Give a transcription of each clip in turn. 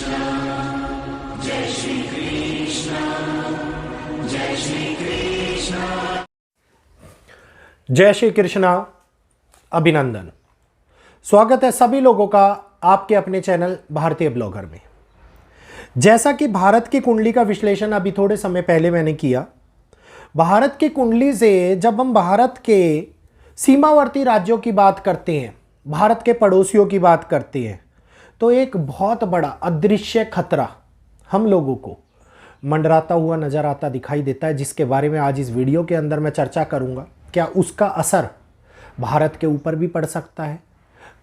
जय श्री कृष्ण, जय श्री कृष्ण। जय श्री कृष्णा। अभिनंदन। स्वागत है सभी लोगों का आपके अपने चैनल भारतीय ब्लॉगर में। जैसा कि भारत की कुंडली का विश्लेषण अभी थोड़े समय पहले मैंने किया, भारत की कुंडली से जब हम भारत के सीमावर्ती राज्यों की बात करते हैं, भारत के पड़ोसियों की बात करते हैं, तो एक बहुत बड़ा अदृश्य खतरा हम लोगों को मंडराता हुआ नजर आता दिखाई देता है, जिसके बारे में आज इस वीडियो के अंदर मैं चर्चा करूंगा। क्या उसका असर भारत के ऊपर भी पड़ सकता है?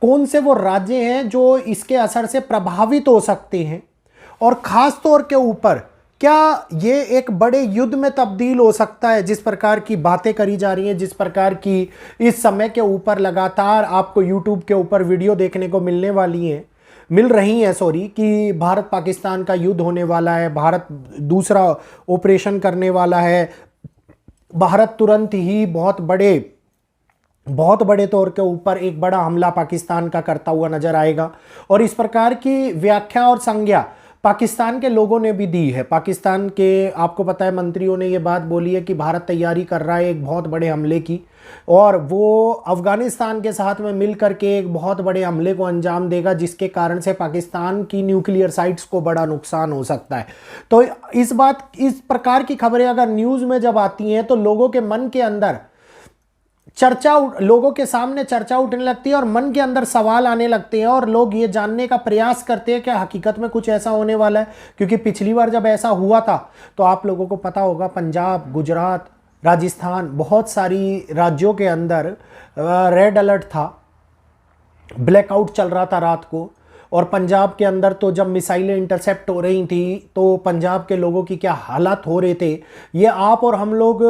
कौन से वो राज्य हैं जो इसके असर से प्रभावित हो सकते हैं? और ख़ास तौर के ऊपर क्या ये एक बड़े युद्ध में तब्दील हो सकता है? जिस प्रकार की बातें करी जा रही हैं, जिस प्रकार की इस समय के ऊपर लगातार आपको यूट्यूब के ऊपर वीडियो देखने को मिल रही हैं कि भारत पाकिस्तान का युद्ध होने वाला है, भारत दूसरा ऑपरेशन करने वाला है, भारत तुरंत ही बहुत बड़े तौर के ऊपर एक बड़ा हमला पाकिस्तान का करता हुआ नजर आएगा। और इस प्रकार की व्याख्या और संज्ञा पाकिस्तान के लोगों ने भी दी है। पाकिस्तान के, आपको पता है, मंत्रियों ने ये बात बोली है कि भारत तैयारी कर रहा है एक बहुत बड़े हमले की, और वो अफगानिस्तान के साथ में मिल करके एक बहुत बड़े हमले को अंजाम देगा, जिसके कारण से पाकिस्तान की न्यूक्लियर साइट्स को बड़ा नुकसान हो सकता है। तो इस प्रकार की खबरें अगर न्यूज़ में जब आती हैं तो लोगों के मन के अंदर लोगों के सामने चर्चा उठने लगती है और मन के अंदर सवाल आने लगते हैं, और लोग ये जानने का प्रयास करते हैं कि हकीकत में कुछ ऐसा होने वाला है। क्योंकि पिछली बार जब ऐसा हुआ था तो आप लोगों को पता होगा, पंजाब, गुजरात, राजस्थान, बहुत सारी राज्यों के अंदर रेड अलर्ट था, ब्लैकआउट चल रहा था रात को। और पंजाब के अंदर तो जब मिसाइलें इंटरसेप्ट हो रही थी तो पंजाब के लोगों की क्या हालात हो रहे थे, ये आप और हम लोग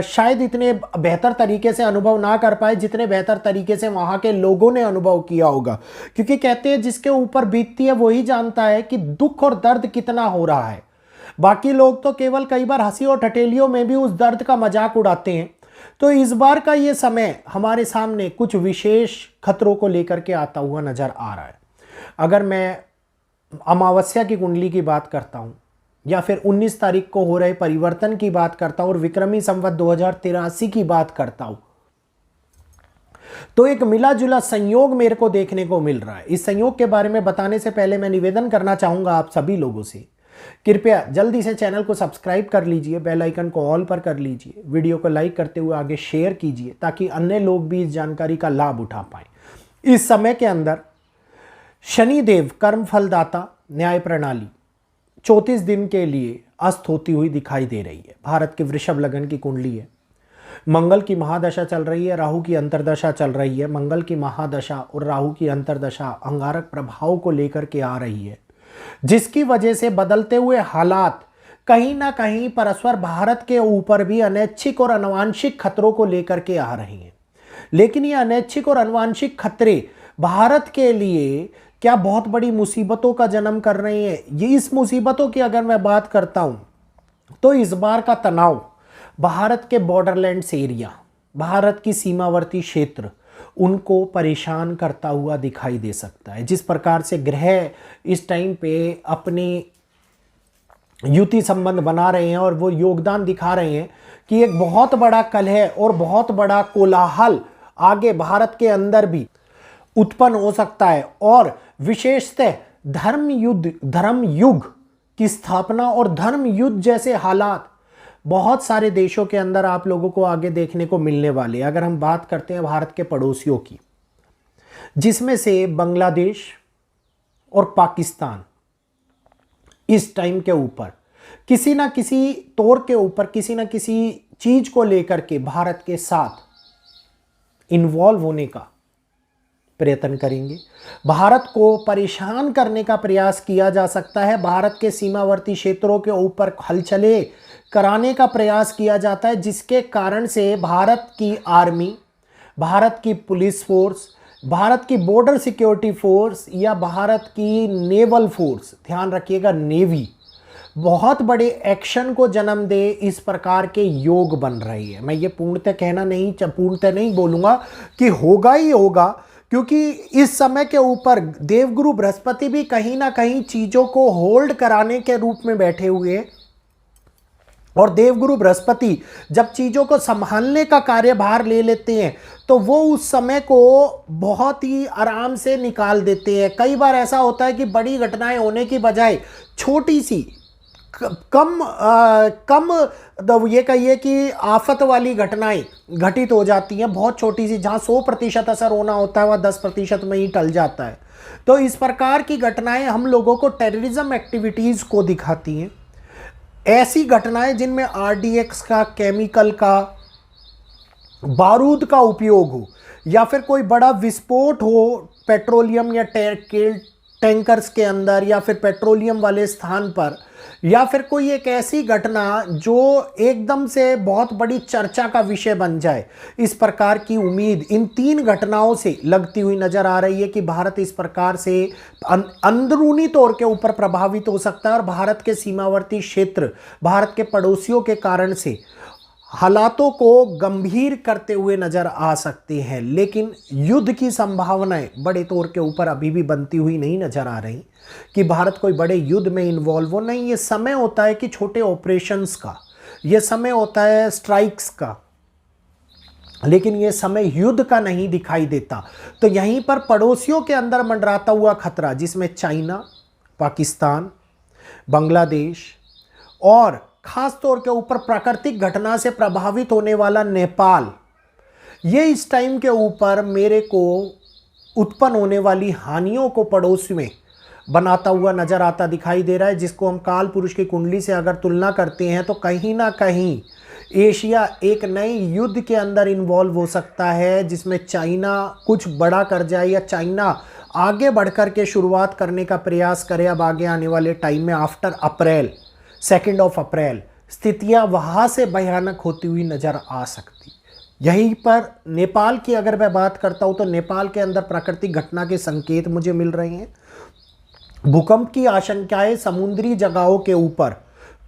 शायद इतने बेहतर तरीके से अनुभव ना कर पाए जितने बेहतर तरीके से वहाँ के लोगों ने अनुभव किया होगा। क्योंकि कहते हैं जिसके ऊपर बीतती है वही जानता है कि दुख और दर्द कितना हो रहा है। बाकी लोग तो केवल कई बार हंसी और ठठेलियों में भी उस दर्द का मजाक उड़ाते हैं। तो इस बार का ये समय हमारे सामने कुछ विशेष खतरों को लेकर के आता हुआ नजर आ रहा है। अगर मैं अमावस्या की कुंडली की बात करता हूं, या फिर 19 तारीख को हो रहे परिवर्तन की बात करता हूं, और विक्रमी संवत 2083 की बात करता हूं, तो एक मिला जुला संयोग मेरे को देखने को मिल रहा है। इस संयोग के बारे में बताने से पहले मैं निवेदन करना चाहूंगा आप सभी लोगों से, कृपया जल्दी से चैनल को सब्सक्राइब कर लीजिए, बेल आइकन को ऑल पर कर लीजिए, वीडियो को लाइक करते हुए आगे शेयर कीजिए ताकि अन्य लोग भी इस जानकारी का लाभ उठा पाएं। इस समय के अंदर शनिदेव, कर्म फलदाता, न्याय प्रणाली 34 दिन के लिए अस्त होती हुई दिखाई दे रही है। भारत के वृषभ लगन की कुंडली है। मंगल की महादशा चल रही है, राहु की अंतर्दशा चल रही है। मंगल की महादशा और राहु की अंतर्दशा अंगारक प्रभाव को लेकर के आ रही है, जिसकी वजह से बदलते हुए हालात कहीं ना कहीं परस्पर भारत के ऊपर भी अनैच्छिक और अनुवांशिक खतरों को लेकर के आ रही हैं। लेकिन ये अनैच्छिक और अनुवांशिक खतरे भारत के लिए क्या बहुत बड़ी मुसीबतों का जन्म कर रहे हैं? ये इस मुसीबतों की अगर मैं बात करता हूं तो इस बार का तनाव भारत के बॉर्डरलैंड्स एरिया, भारत की सीमावर्ती क्षेत्र, उनको परेशान करता हुआ दिखाई दे सकता है। जिस प्रकार से ग्रह इस टाइम पे अपने युति संबंध बना रहे हैं और वो योगदान दिखा रहे हैं कि एक बहुत बड़ा कलह और बहुत बड़ा कोलाहल आगे भारत के अंदर भी उत्पन्न हो सकता है। और विशेषतः धर्म युग की स्थापना और धर्म युद्ध जैसे हालात बहुत सारे देशों के अंदर आप लोगों को आगे देखने को मिलने वाले। अगर हम बात करते हैं भारत के पड़ोसियों की, जिसमें से बांग्लादेश और पाकिस्तान इस टाइम के ऊपर किसी ना किसी तौर के ऊपर किसी ना किसी चीज को लेकर के भारत के साथ इन्वॉल्व होने का प्रयत्न करेंगे। भारत को परेशान करने का प्रयास किया जा सकता है। भारत के सीमावर्ती क्षेत्रों के ऊपर हलचलें कराने का प्रयास किया जाता है, जिसके कारण से भारत की आर्मी, भारत की पुलिस फोर्स, भारत की बॉर्डर सिक्योरिटी फोर्स या भारत की नेवल फोर्स, ध्यान रखिएगा नेवी, बहुत बड़े एक्शन को जन्म दे, इस प्रकार के योग बन रही है। मैं ये पूर्णतः नहीं बोलूँगा कि होगा ही होगा, क्योंकि इस समय के ऊपर देवगुरु बृहस्पति भी कहीं ना कहीं चीजों को होल्ड कराने के रूप में बैठे हुए हैं। और देवगुरु बृहस्पति जब चीजों को संभालने का कार्यभार ले लेते हैं तो वो उस समय को बहुत ही आराम से निकाल देते हैं। कई बार ऐसा होता है कि बड़ी घटनाएं होने की बजाय छोटी सी कम ये कहिए कि आफत वाली घटनाएं घटित हो जाती हैं, बहुत छोटी सी, जहां 100% असर होना होता है वह 10% में ही टल जाता है। तो इस प्रकार की घटनाएं हम लोगों को टेररिज्म एक्टिविटीज को दिखाती हैं। ऐसी घटनाएं जिनमें RDX का, केमिकल का, बारूद का उपयोग हो, या फिर कोई बड़ा विस्फोट हो पेट्रोलियम या टैंकर्स के अंदर, या फिर पेट्रोलियम वाले स्थान पर, या फिर कोई एक ऐसी घटना जो एकदम से बहुत बड़ी चर्चा का विषय बन जाए। इस प्रकार की उम्मीद इन 3 घटनाओं से लगती हुई नजर आ रही है कि भारत इस प्रकार से अंदरूनी तौर के ऊपर प्रभावित हो सकता है और भारत के सीमावर्ती क्षेत्र, भारत के पड़ोसियों के कारण से हालातों को गंभीर करते हुए नजर आ सकते हैं। लेकिन युद्ध की संभावनाएं बड़े तौर के ऊपर अभी भी बनती हुई नहीं नजर आ रही कि भारत कोई बड़े युद्ध में इन्वॉल्व हो। नहीं, ये समय होता है कि छोटे ऑपरेशंस का, ये समय होता है स्ट्राइक्स का, लेकिन ये समय युद्ध का नहीं दिखाई देता। तो यहीं पर पड़ोसियों के अंदर मंडराता हुआ खतरा, जिसमें चाइना, पाकिस्तान, बांग्लादेश और खास तौर के ऊपर प्राकृतिक घटना से प्रभावित होने वाला नेपाल, ये इस टाइम के ऊपर मेरे को उत्पन्न होने वाली हानियों को पड़ोस में बनाता हुआ नजर आता दिखाई दे रहा है, जिसको हम काल पुरुष की कुंडली से अगर तुलना करते हैं तो कहीं ना कहीं एशिया एक नए युद्ध के अंदर इन्वॉल्व हो सकता है, जिसमें चाइना कुछ बड़ा कर जाए या चाइना आगे बढ़कर के शुरुआत करने का प्रयास करे। अब आगे आने वाले टाइम में आफ्टर अप्रैल, 2 अप्रैल स्थितियां वहां से भयानक होती हुई नजर आ सकती। यहीं पर नेपाल की अगर मैं बात करता हूं तो नेपाल के अंदर प्राकृतिक घटना के संकेत मुझे मिल रहे हैं। भूकंप की आशंकाएं समुद्री जगहों के ऊपर,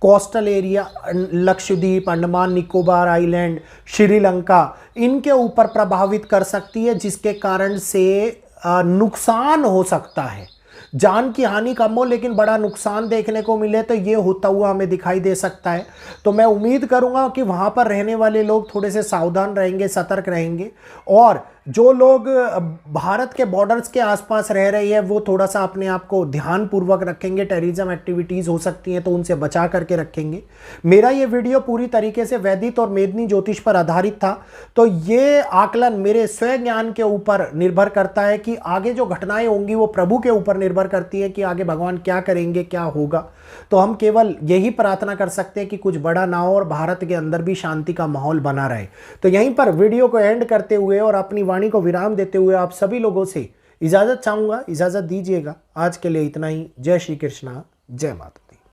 coastal area, Lakshadweep, Andaman Nicobar island, Sri Lanka, इनके ऊपर प्रभावित कर सकती है, जिसके कारण से नुकसान हो सकता है। जान की हानि कम हो लेकिन बड़ा नुकसान देखने को मिले तो ये होता हुआ हमें दिखाई दे सकता है। तो मैं उम्मीद करूंगा कि वहां पर रहने वाले लोग थोड़े से सावधान रहेंगे, सतर्क रहेंगे, और जो लोग भारत के बॉर्डर्स के आसपास रह रहे हैं वो थोड़ा सा अपने आप को ध्यानपूर्वक रखेंगे। टेररिज्म एक्टिविटीज़ हो सकती हैं तो उनसे बचा करके रखेंगे। मेरा ये वीडियो पूरी तरीके से वैदिक और मेदिनी ज्योतिष पर आधारित था, तो ये आकलन मेरे स्वयं ज्ञान के ऊपर निर्भर करता है कि आगे जो घटनाएं होंगी वो प्रभु के ऊपर निर्भर करती है कि आगे भगवान क्या करेंगे, क्या होगा। तो हम केवल यही प्रार्थना कर सकते हैं कि कुछ बड़ा ना हो और भारत के अंदर भी शांति का माहौल बना रहे। तो यहीं पर वीडियो को एंड करते हुए और अपनी वाणी को विराम देते हुए आप सभी लोगों से इजाजत चाहूंगा, इजाजत दीजिएगा। आज के लिए इतना ही। जय श्री कृष्णा, जय माता।